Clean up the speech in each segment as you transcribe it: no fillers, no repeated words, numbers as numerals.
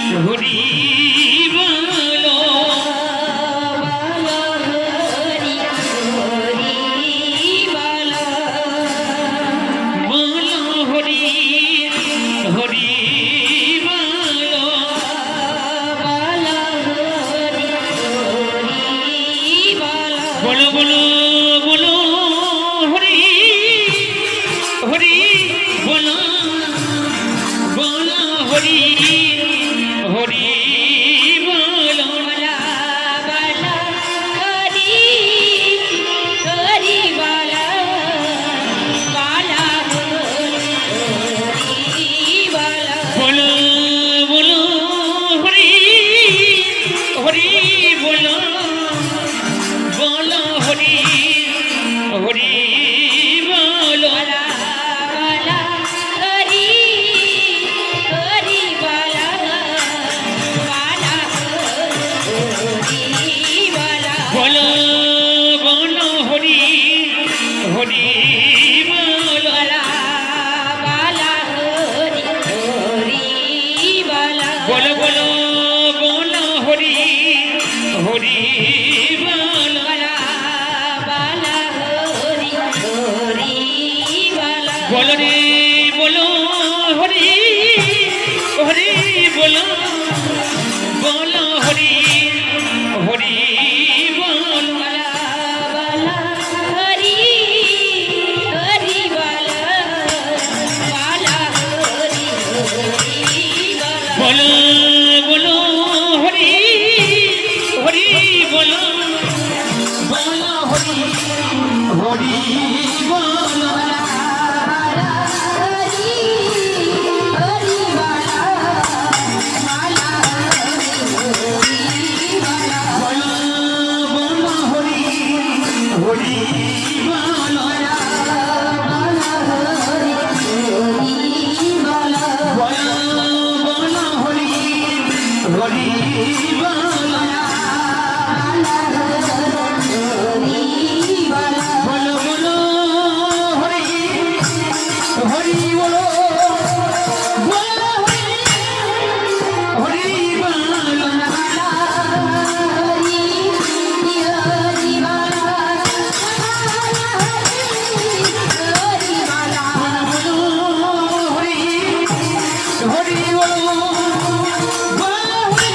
হরি বলো হরি হরি বলো বলো হরি হরি বলো বলো হরি হরি বলো বলো বলো বলো হরি হরি বলো বলো হরি হরি বলো বলা বলা হরি হরি বলা বলা হরি বলা বলো বলো হরি হরি বলো বলো হরি হরি বলো বলা বলা হরি হরি বলা বলা হরি বলা বলো বলো হরি হরি বলো বলা বলা হরি হরি বলা বলো বলো বলো হরি হরি বলো বলা বলা হরি হরি বলা বলো রে বলো হরি হরি বলো বলো হরি হরি বলো বলা বলা হরি হরি বলা বলা হরি হরি বলা বলো বলো হরি হরি বলো বলো হরি হরি বলো হরি হরি বলা বলা হরি বলা বলো বলো হরি হরি বলো বলো বলো হরি হরি বলো বলো বলো হরি হরি বলো বলো হরি বলো হরি হরি বলো বলো হরি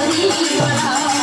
हरी वाला